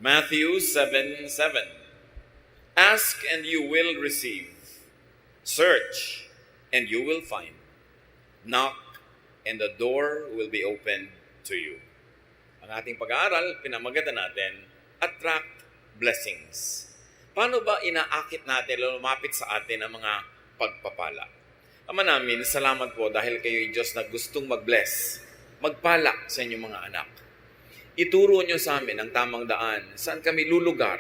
Matthew 7:7. Ask and you will receive. Search and you will find. Knock and the door will be opened to you. Ang ating pag-aaral, pinamagatan natin, attract blessings. Paano ba inaakit natin, lumapit sa atin ang mga pagpapala? Ama namin, salamat po dahil kayo'y Diyos na gustong mag-bless, magpala sa inyong mga anak. Ituro nyo sa amin ang tamang daan, saan kami lulugar,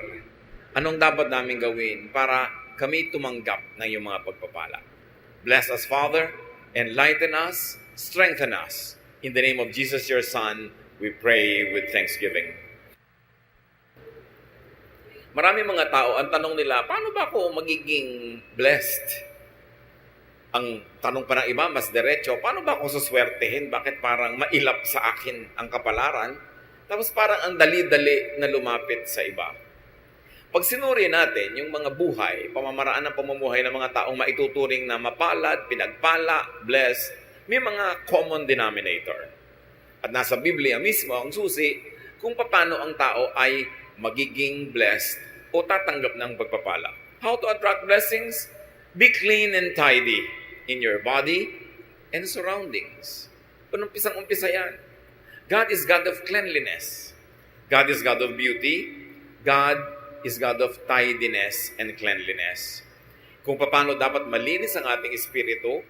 anong dapat namin gawin para kami tumanggap ng iyong mga pagpapala. Bless us, Father, enlighten us, strengthen us. In the name of Jesus, your Son, we pray with thanksgiving. Marami mga tao, ang tanong nila, paano ba ako magiging blessed? Ang tanong pa ng iba, mas diretso, paano ba ako suswertehin? Bakit parang mailap sa akin ang kapalaran? Tapos parang ang dali-dali na lumapit sa iba. Pag sinuri natin yung mga buhay, pamamaraan ng pamumuhay ng mga taong maituturing na mapalad, pinagpala, blessed, may mga common denominator. At nasa Biblia mismo ang susi kung paano ang tao ay magiging blessed o tatanggap ng pagpapala. How to attract blessings? Be clean and tidy in your body and surroundings. Umpisang-umpisa yan. God is God of cleanliness. God is God of beauty. God is God of tidiness and cleanliness. Kung paano dapat malinis ang ating espiritu,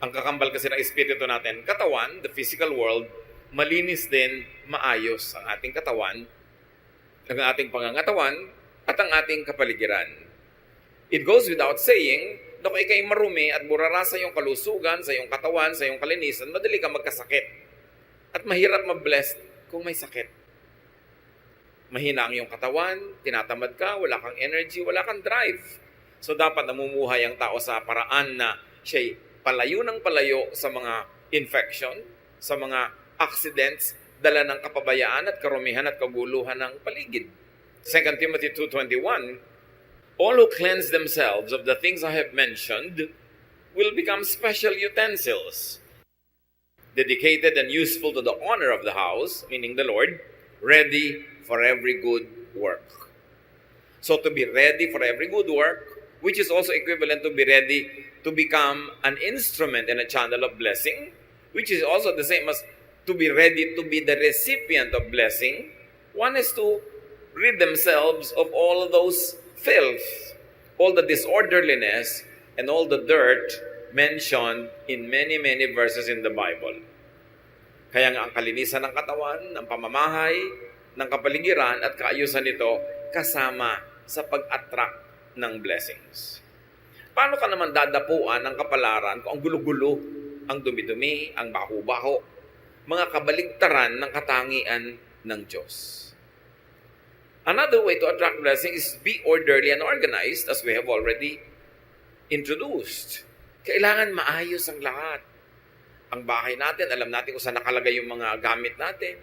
ang kakambal kasi ng espiritu natin, katawan, the physical world, malinis din, maayos ang ating katawan, ang ating pangangatawan, at ang ating kapaligiran. It goes without saying, na kung ikay marumi at burara sa iyong kalusugan, sa iyong katawan, sa iyong kalinisan, madali ka magkasakit. At mahirap ma-blessed kung may sakit. Mahina ang iyong katawan, tinatamad ka, wala kang energy, wala kang drive. So dapat namumuhay ang tao sa paraan na siya'y palayo ng palayo sa mga infection, sa mga accidents, dala ng kapabayaan at karumihan at kaguluhan ng paligid. 2 Timothy 2:21, all who cleanse themselves of the things I have mentioned will become special utensils, dedicated and useful to the honor of the house, meaning the Lord, ready for every good work. So to be ready for every good work, which is also equivalent to be ready to become an instrument and a channel of blessing, which is also the same as to be ready to be the recipient of blessing, one is to rid themselves of all of those filth, all the disorderliness, and all the dirt mentioned in many, many verses in the Bible. Kaya nga ang kalinisan ng katawan, ng pamamahay, ng kapaligiran at kaayusan nito kasama sa pag-attract ng blessings. Paano ka naman dadapuan ng kapalaran kung ang gulo-gulo, ang dumi-dumi, ang baho-baho, mga kabaligtaran ng katangian ng Diyos? Another way to attract blessing is be orderly and organized, as we have already introduced. Kailangan maayos ang lahat. Ang bahay natin, alam natin kung saan nakalagay yung mga gamit natin.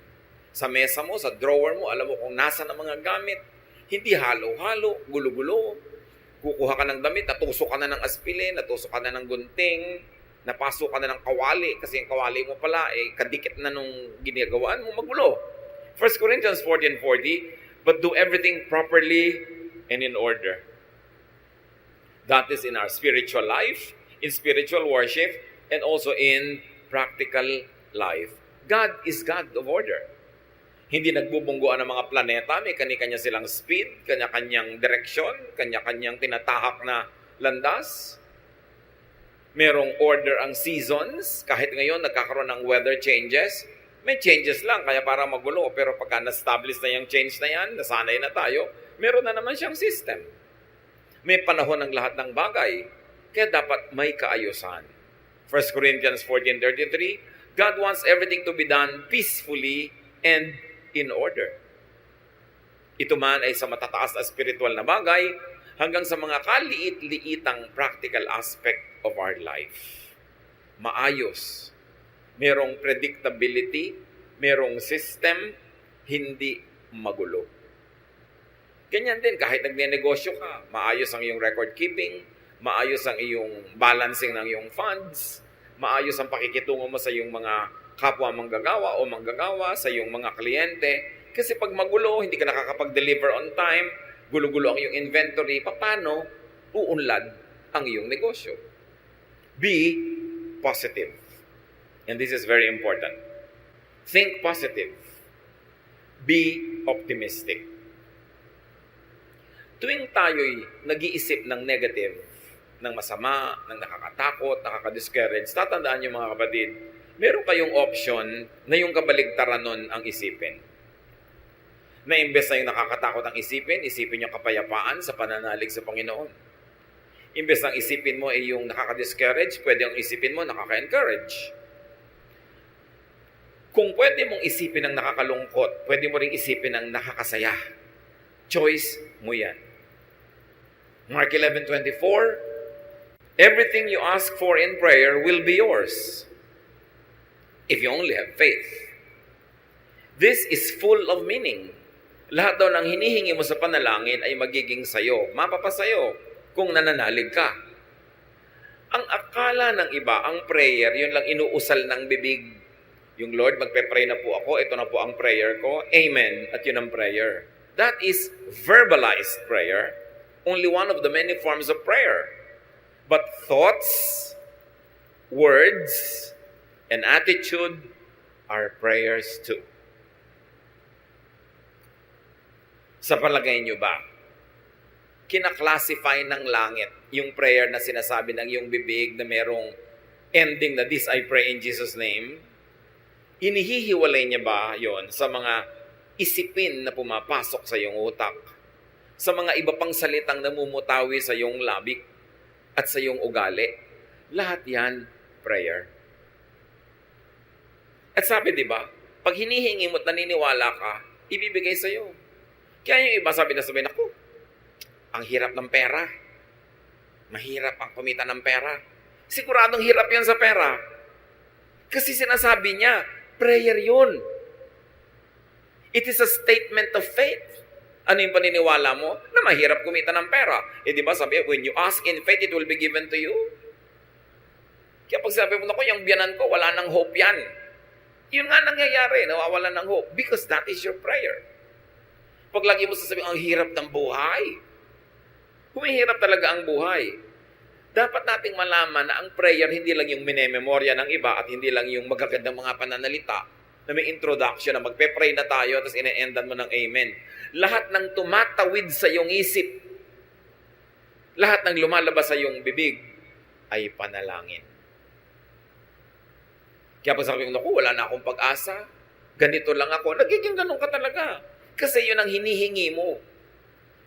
Sa mesa mo, sa drawer mo, alam mo kung nasa ang mga gamit. Hindi halo-halo, gulo-gulo. Kukuha ka ng damit, natusok ka na ng aspilin, natusok ka na ng gunting, napasok ka na ng kawali, kasi yung kawali mo pala, kadikit na nung ginagawaan mo, magulo. 1 Corinthians 14:40, but do everything properly and in order. That is in our spiritual life, in spiritual worship, and also in practical life. God is God of order. Hindi nagbubungguan ng mga planeta, may kanya-kanya silang speed, kanya-kanyang direksyon, kanya-kanyang tinatahak na landas. Merong order ang seasons, kahit ngayon nagkakaroon ng weather changes, may changes lang, kaya para magulo. Pero pagka na-establish na yung change na yan, nasanay na tayo, meron na naman siyang system. May panahon ng lahat ng bagay, kaya dapat may kaayusan. 1 Corinthians 14:33, God wants everything to be done peacefully and in order. Ito man ay sa matataas na spiritual na bagay hanggang sa mga kaliit-liitang practical aspect of our life. Maayos. Merong predictability, merong system, hindi magulo. Ganyan din, kahit nagnenegosyo ka, maayos ang iyong record keeping, maayos ang iyong balancing ng iyong funds, maayos ang pakikitungo mo sa iyong mga kapwa manggagawa o manggagawa, sa iyong mga kliyente, Kasi pag magulo, hindi ka nakakapag-deliver on time, gulo-gulo ang iyong inventory, paano uunlad ang iyong negosyo? Be positive. And this is very important. Think positive. Be optimistic. Tuwing tayo'y nag-iisip ng negative, ng masama, ng nakakatakot, nakaka-discourage, tatandaan niyo mga kapatid, meron kayong option na yung kabaligtaran nun ang isipin. Na imbes na yung nakakatakot ang isipin yung kapayapaan sa pananalig sa Panginoon. Imbes na isipin mo ay yung nakaka-discourage, pwede ang isipin mo nakaka-encourage. Kung pwede mong isipin ang nakakalungkot, pwede mo ring isipin ang nakakasaya. Choice mo yan. Mark 11:24, everything you ask for in prayer will be yours if you only have faith. This is full of meaning. Lahat daw ng hinihingi mo sa panalangin ay magiging sayo, mapapasayo kung nananalig ka. Ang akala ng iba, ang prayer, yun lang inuusal ng bibig. Yung Lord, magpe-pray na po ako, ito na po ang prayer ko, amen, at yun ang prayer. That is verbalized prayer, only one of the many forms of prayer. But thoughts, words, and attitude are prayers too. Sa palagay nyo ba, kinaklasify ng langit yung prayer na sinasabi ng iyong bibig na merong ending na this I pray in Jesus' name? Inihihiwalay niya ba yon sa mga isipin na pumapasok sa iyong utak? Sa mga iba pang salitang namumutawi sa iyong labik at sa iyong ugali? Lahat yan, prayer. At sabi, di ba, pag hinihingi mo at naniniwala ka, ibibigay sa iyo. Kaya yung iba sabi, ako, ang hirap ng pera. Mahirap ang kumita ng pera. Siguradong hirap yan sa pera. Kasi sinasabi niya, prayer yun. It is a statement of faith. Ano yung paniniwala mo? Na mahirap kumita ng pera. Di ba sabi, when you ask in faith, it will be given to you. Kaya pag sabi mo, yung biyanan ko, wala nang hope yan. Yun nga nangyayari, nawawalan ng hope. Because that is your prayer. Pag lagi mo sasabihin, ang hirap ng buhay. Humihirap talaga ang buhay. Dapat nating malaman na ang prayer hindi lang yung minememorya ng iba at hindi lang yung magagandang mga pananalita na may introduction na magpe-pray na tayo tapos ine-endan mo ng amen. Lahat ng tumatawid sa iyong isip, lahat ng lumalabas sa iyong bibig ay panalangin. Kaya pag sabi ko, wala na akong pag-asa, ganito lang ako, nagiging ganun ka talaga. Kasi yun ang hinihingi mo.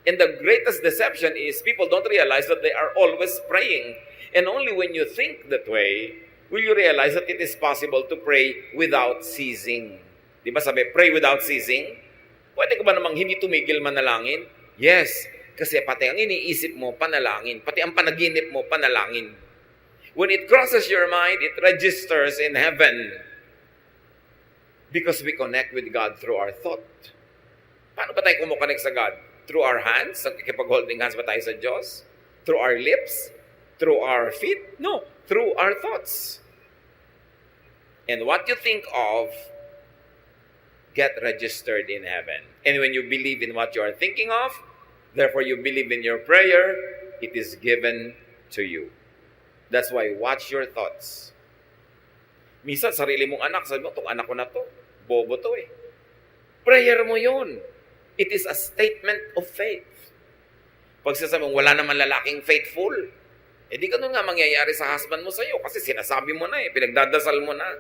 And the greatest deception is people don't realize that they are always praying. And only when you think that way, will you realize that it is possible to pray without ceasing. Di ba sabi, pray without ceasing? Pwede ka ba namang hindi tumigil manalangin? Yes, kasi pati ang iniisip mo, panalangin. Pati ang panaginip mo, panalangin. When it crosses your mind, it registers in heaven. Because we connect with God through our thought. Paano ba tayo kumukonect sa God? Through our hands? Nakikipag-holding hands ba tayo sa Diyos? Through our lips? Through our feet? No. Through our thoughts. And what you think of, get registered in heaven. And when you believe in what you are thinking of, therefore you believe in your prayer, it is given to you. That's why watch your thoughts. Minsan, sarili mong anak, sabi mo, itong anak ko na to, bobo to eh. Prayer mo yun. It is a statement of faith. Pag sasabi mo, wala naman lalaking faithful, di ganun nga mangyayari sa husband mo sa'yo kasi sinasabi mo na pinagdadasal mo na.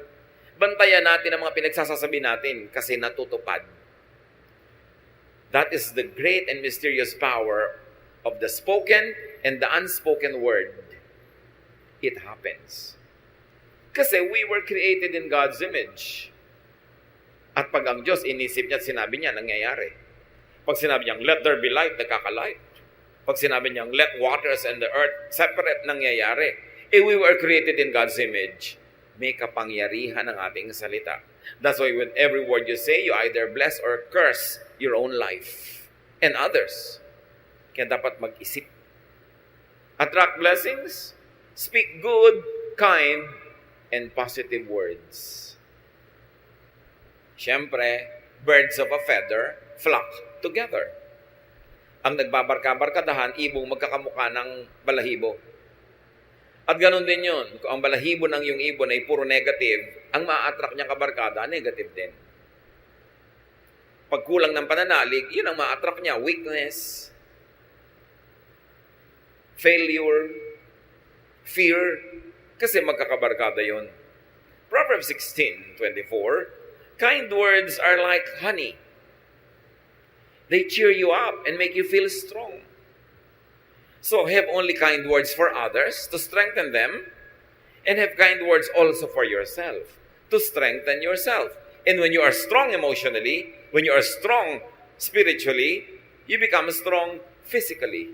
Bantayan natin ang mga pinagsasasabi natin kasi natutupad. That is the great and mysterious power of the spoken and the unspoken word. It happens. Kasi we were created in God's image. At pag ang Diyos inisip niya at sinabi niya, nangyayari. Pag sinabi niyang, let there be light, nagkakalight. Pag sinabi niyang, let waters and the earth separate, nangyayari. We were created in God's image. May kapangyarihan ang ating salita. That's why with every word you say, you either bless or curse your own life and others. Kaya dapat mag-isip. Attract blessings, speak good, kind, and positive words. Siyempre, birds of a feather flock together. Ang nagbabarka-barkadahan, ibong magkakamukha ng balahibo. At ganun din yun. Kung ang balahibo ng yung ibon ay puro negative, ang ma-attract niyang kabarkada, negative din. Pag kulang ng pananalig, yun ang ma-attract niya. Weakness, failure, fear, kasi magkakabarkada yun. Proverbs 16:24, kind words are like honey. They cheer you up and make you feel strong. So have only kind words for others to strengthen them, and have kind words also for yourself to strengthen yourself. And when you are strong emotionally, when you are strong spiritually, you become strong physically.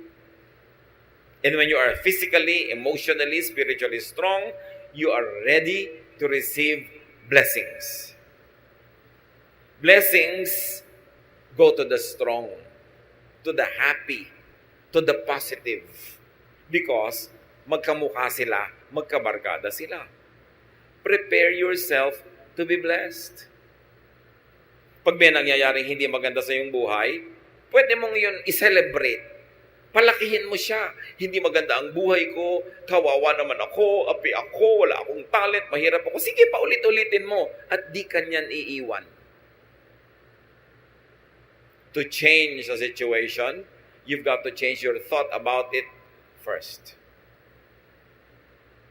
And when you are physically, emotionally, spiritually strong, you are ready to receive blessings. Blessings go to the strong, to the happy, to the positive. Because magkamukha sila, magkabarkada sila. Prepare yourself to be blessed. Pag may nangyayaring hindi maganda sa iyong buhay, pwede mong yun i-celebrate. Palakihin mo siya. Hindi maganda ang buhay ko, kawawa naman ako, api ako, wala akong talent, mahirap ako. Sige, paulit-ulitin mo at di kanyan iiwan. To change the situation, you've got to change your thought about it first.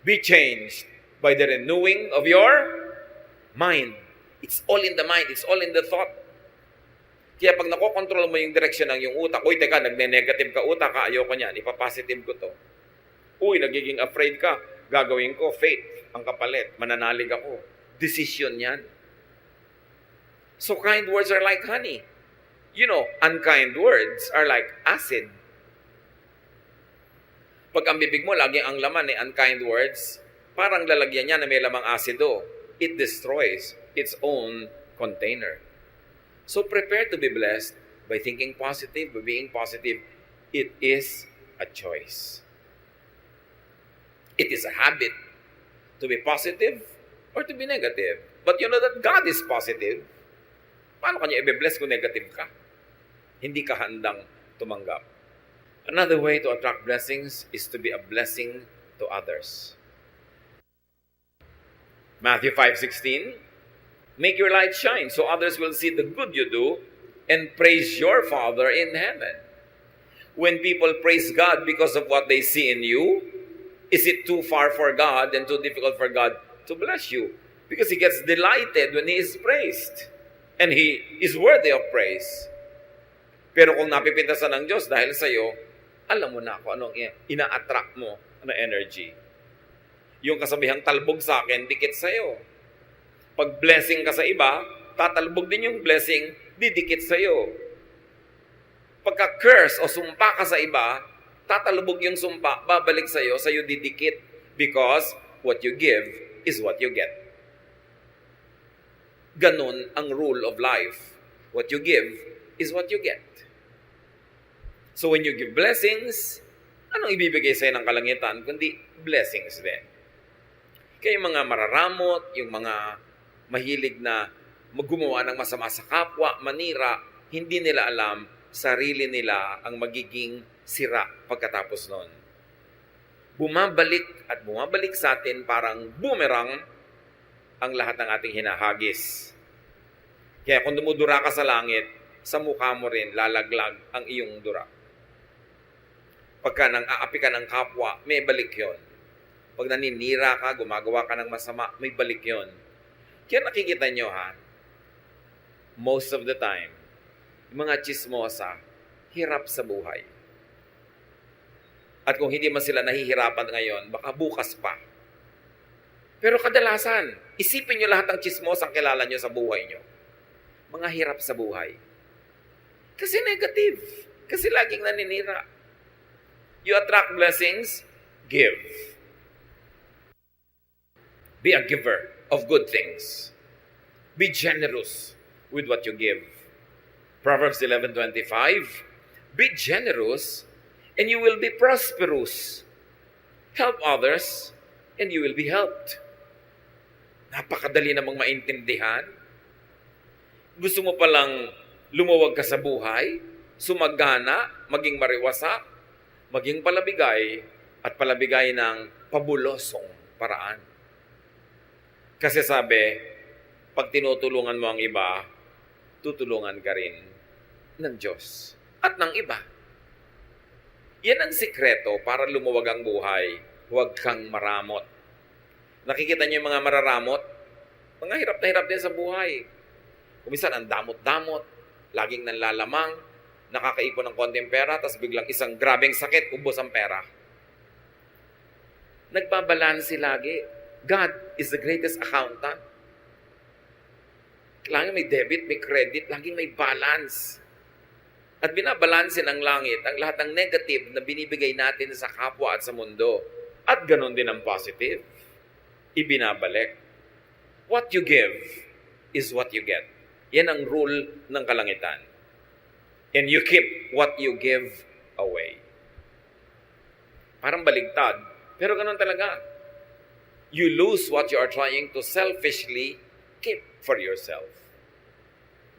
Be changed by the renewing of your mind. It's all in the mind. It's all in the thought. Kaya pag nakokontrol mo yung direksyon ng yung utak, uy, teka, nagne-negative ka utak, ayoko niyan, ipapositive ko to. Uy, nagiging afraid ka, gagawin ko, faith, ang kapalit, mananalig ako. Decision yan. So kind words are like honey. You know, unkind words are like acid. Pag ang bibig mo, lagi ang laman unkind words, parang lalagyan niya na may lamang asido. It destroys its own container. So prepare to be blessed by thinking positive, by being positive. It is a choice. It is a habit to be positive or to be negative. But you know that God is positive. Paano kanya i-bless kung negative ka? Hindi ka handang tumanggap. Another way to attract blessings is to be a blessing to others. Matthew 5:16, make your light shine so others will see the good you do and praise your Father in heaven. When people praise God because of what they see in you, is it too far for God and too difficult for God to bless you? Because He gets delighted when He is praised. And He is worthy of praise. Pero kung napipintasan ng Diyos dahil sa iyo, alam mo na kung anong ina-attract mo na energy. Yung kasabihang talbog sa akin, dikit sa iyo. Pag blessing ka sa iba, tatalbog din yung blessing, didikit sa iyo. Pagka curse o sumpa ka sa iba, tatalbog yung sumpa, babalik sa iyo didikit. Because what you give is what you get. Ganun ang rule of life. What you give is what you get. So when you give blessings, anong ibibigay sa'yo ng kalangitan? Kundi blessings din. Kaya yung mga mararamot, yung mga mahilig na gumawa ng masama sa kapwa, manira, hindi nila alam, sarili nila ang magiging sira pagkatapos nun. Bumabalik at bumabalik sa atin parang boomerang ang lahat ng ating hinahagis. Kaya kung dumudura ka sa langit, sa mukha mo rin lalaglag ang iyong dura. Pagka nang aapi ka ng kapwa, may balik yon. Pag naninira ka, gumagawa ka ng masama, may balik yon. Kaya nakikita nyo most of the time, yung mga chismosa, hirap sa buhay. At kung hindi man sila nahihirapan ngayon, baka bukas pa. Pero kadalasan, isipin nyo lahat ng chismosa ang kilala nyo sa buhay nyo. Mga hirap sa buhay. Kasi negative. Kasi laging naninira. You attract blessings, give. Be a giver of good things. Be generous with what you give. Proverbs 11:25, be generous and you will be prosperous. Help others and you will be helped. Napakadali namang maintindihan. Gusto mo palang lumuwag ka sa buhay, sumagana, maging mariwasak, maging palabigay, at palabigay ng pabulosong paraan. Kasi sabi, pag tinutulungan mo ang iba, tutulungan ka rin ng Diyos at ng iba. Yan ang sikreto para lumuwag ang buhay. Huwag kang maramot. Nakikita niyo yung mga mararamot? Mga hirap na hirap din sa buhay. Kuminsan ang damot-damot, laging nanlalamang, nakakaipon ng konting pera, tapos biglang isang grabeng sakit, ubos ang pera. Nagbabalansi lagi. God is the greatest accountant. Kailangan may debit, may credit, laging may balance. At binabalansin ng langit ang lahat ng negative na binibigay natin sa kapwa at sa mundo. At ganon din ang positive. Ibinabalik. What you give is what you get. Yan ang rule ng kalangitan. And you keep what you give away. Parang baligtad. Pero ganon talaga. You lose what you are trying to selfishly keep for yourself.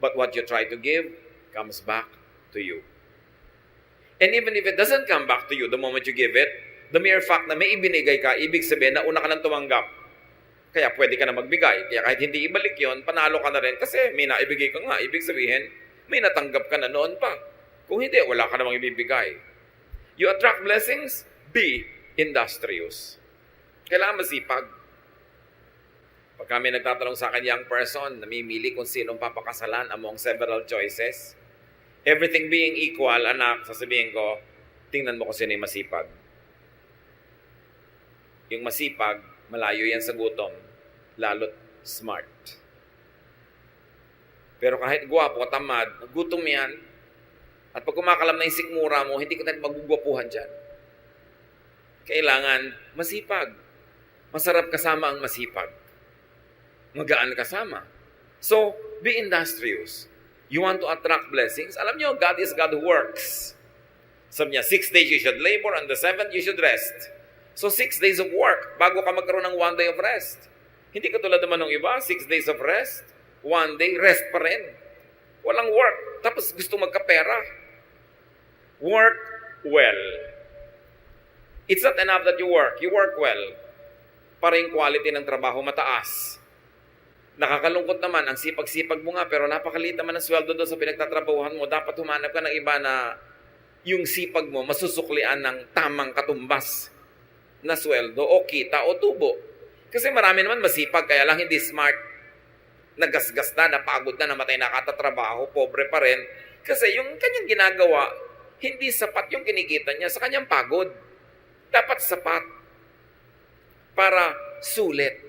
But what you try to give comes back to you. And even if it doesn't come back to you the moment you give it, the mere fact na may ibinigay ka, ibig sabihin na una ka nang tumanggap. Kaya pwede ka na magbigay. Kaya kahit hindi ibalik yon, panalo ka na rin kasi may naibigay ka nga. Ibig sabihin, may natanggap ka na noon pa. Kung hindi, wala ka namang ibibigay. You attract blessings, be industrious. Kailangan masipag. Pag kami nagtatanong sa akin, young person, namimili kung sinong papakasalan among several choices, everything being equal, anak, sasabihin ko, tingnan mo kung sino yung masipag. Yung masipag, malayo yan sa gutom, lalo't smart. Pero kahit gwapo, tamad, gutom yan, at pag kumakalam na yung sikmura mo, hindi ka tayo magugwapuhan dyan. Kailangan masipag. Masarap kasama ang masipag. Magaan kasama. So, be industrious. You want to attract blessings? Alam nyo, God is God who works. Sabi niya, 6 days you should labor, and the 7th you should rest. So 6 days of work, bago ka magkaroon ng 1 day of rest. Hindi katulad naman ng iba, 6 days of rest, 1 day, rest pa rin. Walang work, tapos gusto magkapera. Work well. It's not enough that you work well. Para yung quality ng trabaho mataas. Nakakalungkot naman, ang sipag-sipag mo nga, pero napakaliit naman ang sweldo doon sa pinagtatrabahuhan mo. Dapat humanap ka ng iba na yung sipag mo masusuklian ng tamang katumbas na sweldo o kita o tubo. Kasi marami naman masipag, kaya lang hindi smart. Nagasgas na, napagod na, namatay na katatrabaho, pobre pa rin. Kasi yung kanyang ginagawa, hindi sapat yung kinikita niya sa kanyang pagod. Dapat sapat para sulit.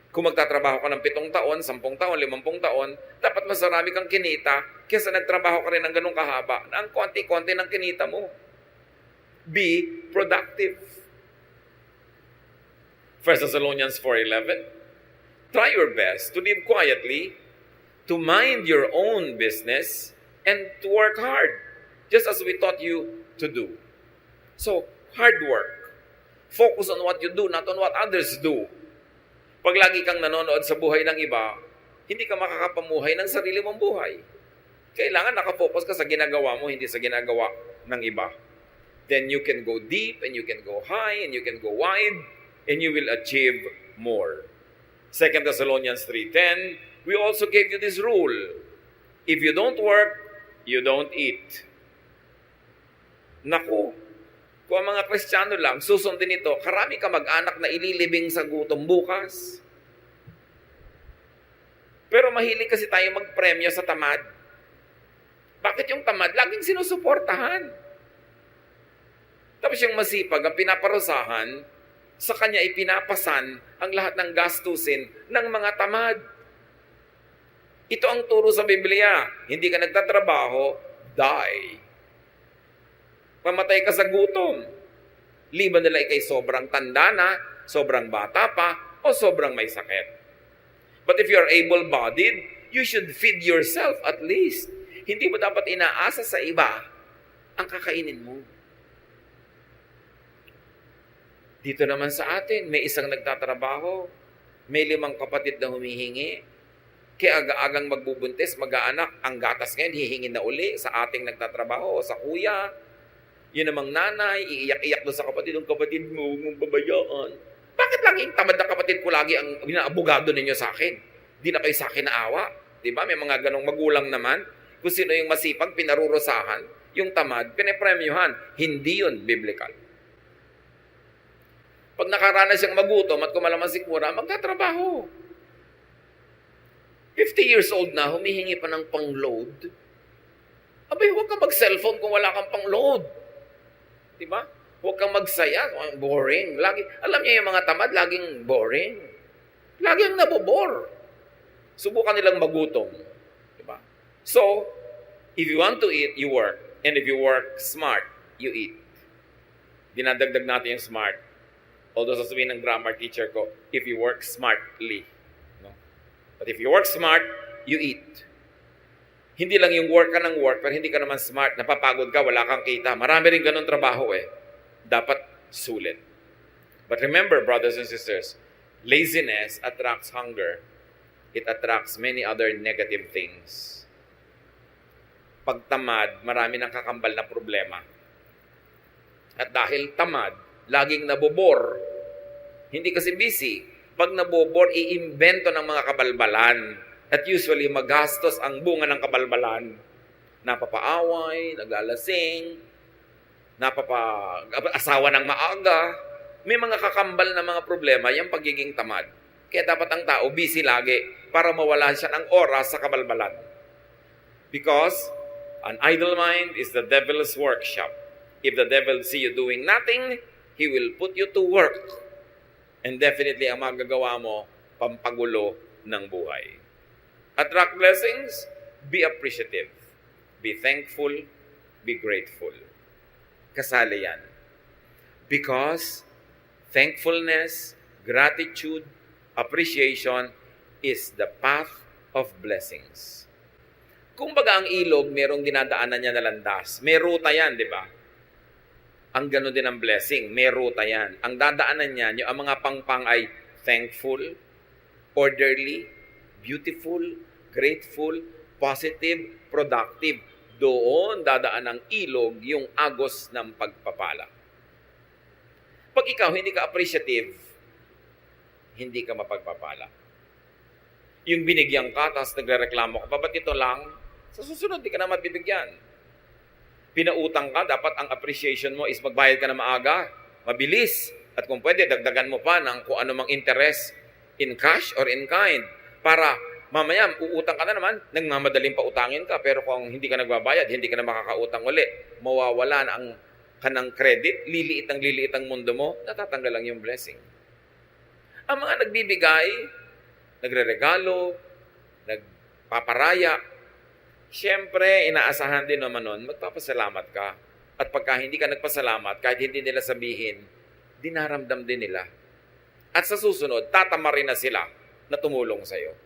Kung magtatrabaho ka ng 7 taon, 10 taon, 50 taon, dapat mas marami kang kinita kaysa nagtrabaho ka rin ng ganung kahaba na ang konti-konti ng kinita mo. Be productive. 1 Thessalonians 4:11. Try your best to live quietly, to mind your own business, and to work hard, just as we taught you to do. So, hard work. Focus on what you do, not on what others do. Pag lagi kang nanonood sa buhay ng iba, hindi ka makakapamuhay ng sarili mong buhay. Kailangan nakafocus ka sa ginagawa mo, hindi sa ginagawa ng iba. Then you can go deep, and you can go high, and you can go wide, and you will achieve more. 2 Thessalonians 3:10, we also gave you this rule. If you don't work, you don't eat. Naku, kung ang mga Kristiyano lang, susundin ito, karami ka mag-anak na ililibing sa gutom bukas. Pero mahilig kasi tayo magpremyo sa tamad. Bakit yung tamad? Laging sinusuportahan. Tapos yung masipag, ang pinaparusahan, sa kanya ipinapasan ang lahat ng gastusin ng mga tamad. Ito ang turo sa Biblia. Hindi ka nagtatrabaho, die. Mamatay ka sa gutom. Liban nila ikay sobrang tanda na, sobrang bata pa, o sobrang may sakit. But if you are able-bodied, you should feed yourself at least. Hindi mo dapat inaasa sa iba ang kakainin mo. Dito naman sa atin, may isang nagtatrabaho, may 5 kapatid na humihingi. Kaya aga-agang magbubuntis, mag-aanak, ang gatas ngayon hihingin na uli sa ating nagtatrabaho, sa kuya. Yun namang nanay, iiyak-iyak doon sa kapatid, ang kapatid mo, huwag mong pabayaan. Bakit laging tamad na kapatid ko lagi ang abogado ninyo sa akin? Di na kayo sa akin naawa. Diba? May mga ganong magulang naman. Kung sino yung masipag, pinarurusahan. Yung tamad, pinapremyuhan. Hindi yun biblical. Pag nakaranas siyang magutom at kumalaman si Kura, magtatrabaho. 50 years old na, humihingi pa ng pang-load. Abay, huwag kang mag-cellphone kung wala kang pang-load. Diba? Huwag kang magsaya. Boring. Lagi, alam niyo yung mga tamad, laging boring. Laging nabobore. Subukan nilang magutom. Diba? So, if you want to eat, you work. And if you work smart, you eat. Dinadagdag natin yung smart. Although sasabihin ng grammar teacher ko, if you work smartly. No? But if you work smart, you eat. Hindi lang yung work ka ng work, pero hindi ka naman smart, napapagod ka, wala kang kita. Marami rin ganun trabaho eh. Dapat sulit. But remember, brothers and sisters, laziness attracts hunger. It attracts many other negative things. Pag tamad, marami nang kakambal na problema. At dahil tamad, laging nabobor. Hindi kasi busy. Pag nabobor, iimbento ng mga kabalbalan. At usually, magastos ang bunga ng kabalbalan. Napapaaway, naglalasing, asawa ng maaga. May mga kakambal na mga problema, yung pagiging tamad. Kaya dapat ang tao busy lagi para mawala siya ng oras sa kabalbalan. Because an idle mind is the devil's workshop. If the devil see you doing nothing, he will put you to work. And definitely, ang magagawa mo, pampagulo ng buhay. Attract blessings, be appreciative. Be thankful, be grateful. Kasali yan. Because thankfulness, gratitude, appreciation is the path of blessings. Kung baga ang ilog, merong dinadaanan niya na landas. May ruta yan, di ba? Ang gano'n din ang blessing. May ruta yan. Ang dadaanan niyan, yung ang mga pangpang ay thankful, orderly, beautiful, grateful, positive, productive. Doon dadaan ang ilog yung agos ng pagpapala. Pag ikaw hindi ka appreciative, hindi ka mapagpapala. Yung binigyan ka, tapos nagre-reklamo ka, ba't ito lang? Sa susunod, di ka na mabibigyan. Pinautang ka, dapat ang appreciation mo is magbayad ka na maaga, mabilis. At kung pwede, dagdagan mo pa ng kung ano mang interest in cash or in kind. Para mamaya, uutang ka na naman, nagmamadaling pa utangin ka. Pero kung hindi ka nagbabayad, hindi ka na makakautang uli. Mawawala na ang kanang credit, liliit ang mundo mo, natatanggal lang yung blessing. Ang mga nagbibigay, nagre-regalo, nagpaparaya, siyempre, inaasahan din naman nun, magpapasalamat ka. At pagka hindi ka nagpasalamat, kahit hindi nila sabihin, dinaramdam din nila. At sa susunod, tatama rin na sila na tumulong sa'yo.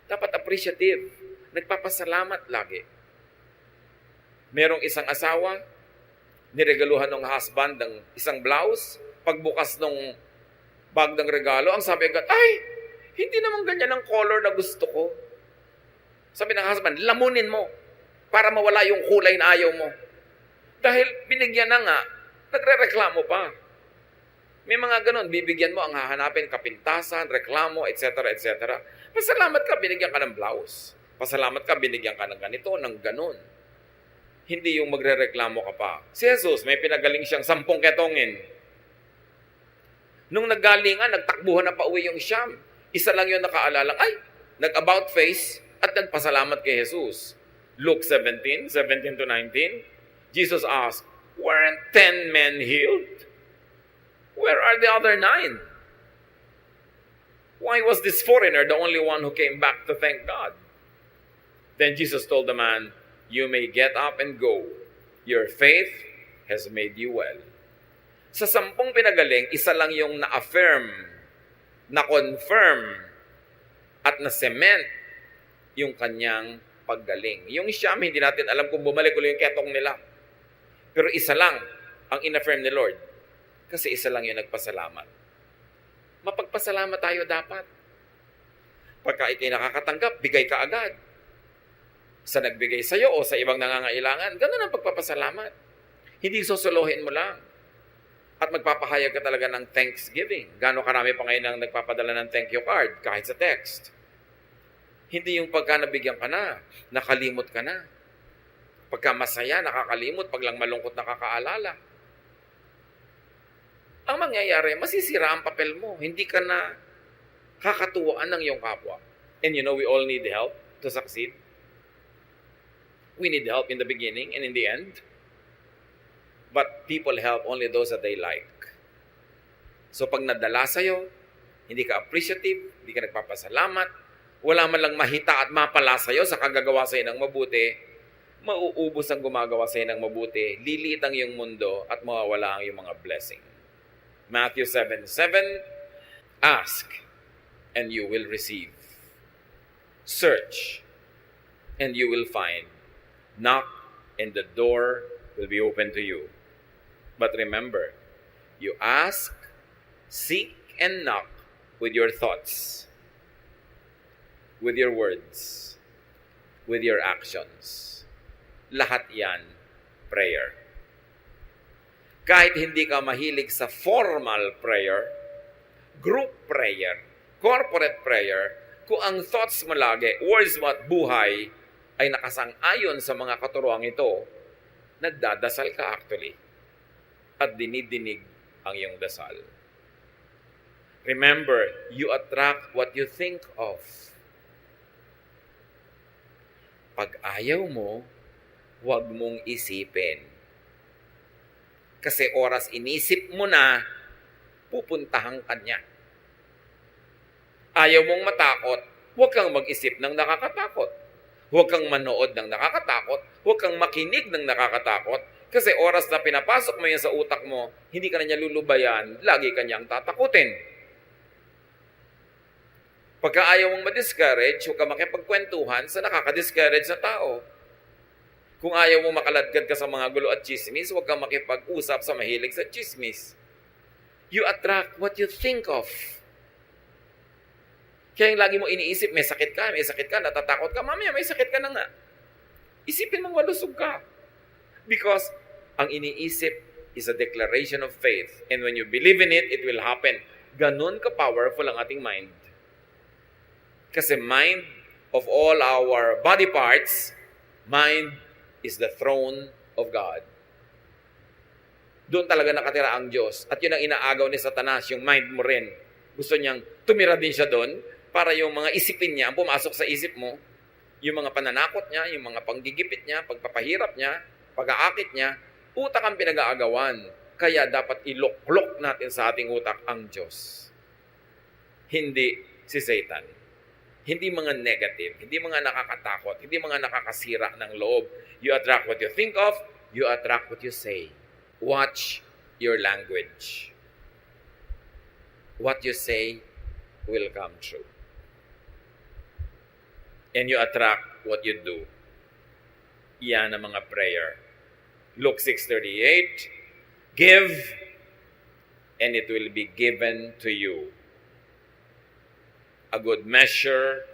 Dapat appreciative. Nagpapasalamat lagi. Merong isang asawa, niregaluhan ng husband ng isang blouse. Pagbukas ng bag ng regalo, ang sabi agad, ay, hindi naman ganyan ang color na gusto ko. Sabi ng husband, lamunin mo para mawala yung kulay na ayaw mo. Dahil binigyan na nga, nagre-reklamo pa. May mga ganun, bibigyan mo ang hahanapin, kapintasan, reklamo, etc., etc. Pasalamat ka, binigyan ka ng blouse. Pasalamat ka, binigyan ka ng ganito, ng ganun. Hindi yung magre-reklamo ka pa. Si Jesus, may pinagaling siyang 10 ketongin. Nung naggalingan, nagtakbuhan na pa uwi yung Siyam. Isa lang yung nakaalala, ay, nag-about face, at nagpasalamat kay Jesus. Luke 17 to 19, Jesus asked, weren't 10 men healed? Where are the other 9? Why was this foreigner the only one who came back to thank God? Then Jesus told the man, you may get up and go. Your faith has made you well. Sa 10 pinagaling, isa lang yung na-affirm, na-confirm, at na-cement yung kanyang paggaling. Yung Siyam, hindi natin alam kung bumalik ulit yung ketong nila. Pero isa lang ang in-affirm ni Lord. Kasi isa lang yung nagpasalamat. Mapagpasalamat tayo dapat. Pagka ikay nakakatanggap, bigay ka agad. Sa nagbigay sa'yo o sa ibang nangangailangan, ganun ang pagpapasalamat. Hindi susuluhin mo lang. At magpapahayag ka talaga ng thanksgiving. Gano'ng karami pa ngayon ang nagpapadala ng thank you card, kahit sa text. Hindi yung pagka nabigyan ka na, nakalimot ka na. Pagka masaya, nakakalimot, pag lang malungkot, nakakaalala. Ang mangyayari, masisira ang papel mo. Hindi ka na kakatuwaan ng iyong kapwa. And you know, we all need help to succeed. We need help in the beginning and in the end. But people help only those that they like. So pag nadala sa'yo, hindi ka appreciative, hindi ka nagpapasalamat, wala man lang mahita at mapala sa'yo sa kagagawa sa'yo ng mabuti, mauubos ang gumagawa sa'yo ng mabuti, lilit ang iyong mundo at mawawala ang iyong mga blessing. Matthew 7:7, ask and you will receive. Search and you will find. Knock and the door will be open to you. But remember, you ask, seek, and knock with your thoughts, with your words, with your actions. Lahat yan, prayer. Kahit hindi ka mahilig sa formal prayer, group prayer, corporate prayer, kung ang thoughts mo lagi, words mo at buhay, ay nakasang-ayon sa mga katuruang ito, nagdadasal ka actually. At dinidinig ang iyong dasal. Remember, you attract what you think of. Pag ayaw mo, huwag mong isipin. Kasi oras inisip mo na, pupuntahan ka niya. Ayaw mong matakot, huwag kang mag-isip ng nakakatakot. Huwag kang manood ng nakakatakot. Huwag kang makinig ng nakakatakot. Kasi oras na pinapasok mo yan sa utak mo, hindi ka na niya lulubayan, lagi ka niyang tatakutin. Pagka ayaw mong ma-discourage, huwag ka makipagkwentuhan sa nakaka-discourage na tao. Kung ayaw mong makaladkad ka sa mga gulo at chismis, huwag kang makipag-usap sa mahilig sa chismis. You attract what you think of. Kaya yung lagi mo iniisip, may sakit ka, natatakot ka, mamaya may sakit ka na nga. Isipin mong malusog ka. Because ang iniisip is a declaration of faith. And when you believe in it, it will happen. Ganun ka-powerful ang ating mind. Kasi mind of all our body parts, mind is the throne of God. Doon talaga nakatira ang Diyos. At yun ang inaagaw ni Satanas, yung mind mo rin. Gusto niyang tumira din siya doon para yung mga isipin niya, ang pumasok sa isip mo, yung mga pananakot niya, yung mga panggigipit niya, pagpapahirap niya, pag-aakit niya, utak ang pinag-aagawan. Kaya dapat iluklok natin sa ating utak ang Diyos. Hindi si Satan. Hindi mga negative, hindi mga nakakatakot, hindi mga nakakasira ng loob. You attract what you think of, you attract what you say. Watch your language. What you say will come true. And you attract what you do. Yan ang mga prayer. Luke 6:38, give, and it will be given to you. A good measure,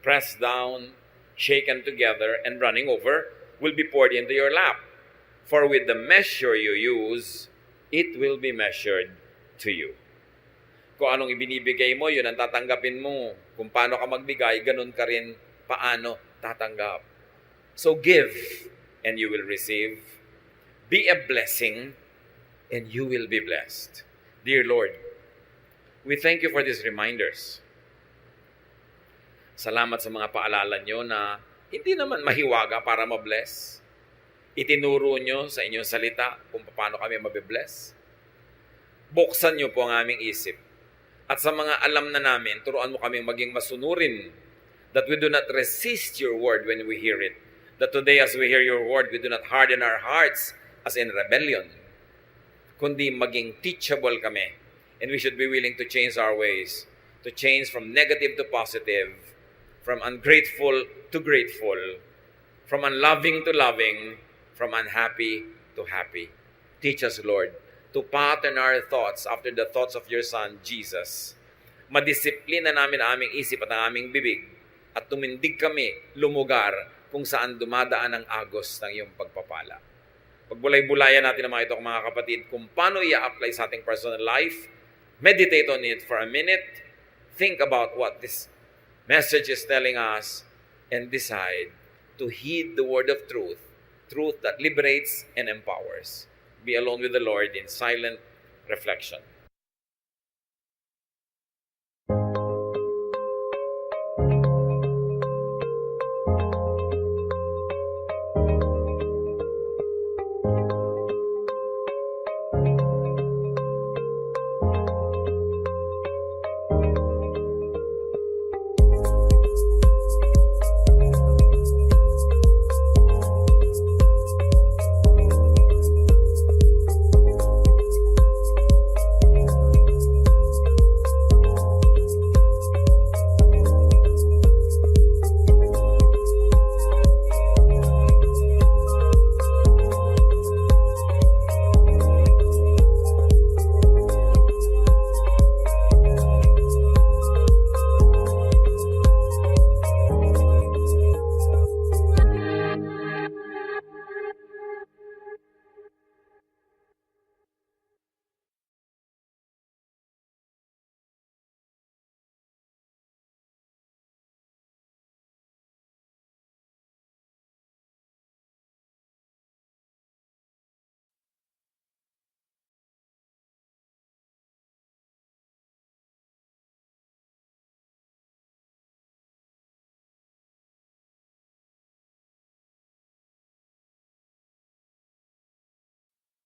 pressed down, shaken together, and running over, will be poured into your lap. For with the measure you use, it will be measured to you. Kung anong ibinibigay mo, yun ang tatanggapin mo. Kung paano ka magbigay, ganun ka rin paano tatanggap. So give, and you will receive. Be a blessing, and you will be blessed. Dear Lord, we thank you for these reminders. Salamat sa mga paalala nyo na hindi naman mahiwaga para mabless. Itinuro nyo sa inyong salita kung paano kami mabibless. Buksan nyo po ang aming isip. At sa mga alam na namin, turuan mo kaming maging masunurin, that we do not resist your word when we hear it. That today as we hear your word, we do not harden our hearts as in rebellion, kundi maging teachable kami. And we should be willing to change our ways, to change from negative to positive, from ungrateful to grateful, from unloving to loving, from unhappy to happy. Teach us, Lord, to pattern our thoughts after the thoughts of your Son, Jesus. madisiplina namin ang aming isip at ang aming bibig at tumindig kami lumugar kung saan dumadaan ang agos ng iyong pagpapala. Pagbulay-bulayan natin ang mga ito, mga kapatid, kung paano i-apply sa ating personal life. Meditate on it for a minute. Think about what this message is telling us and decide to heed the word of truth, truth that liberates and empowers. Be alone with the Lord in silent reflection.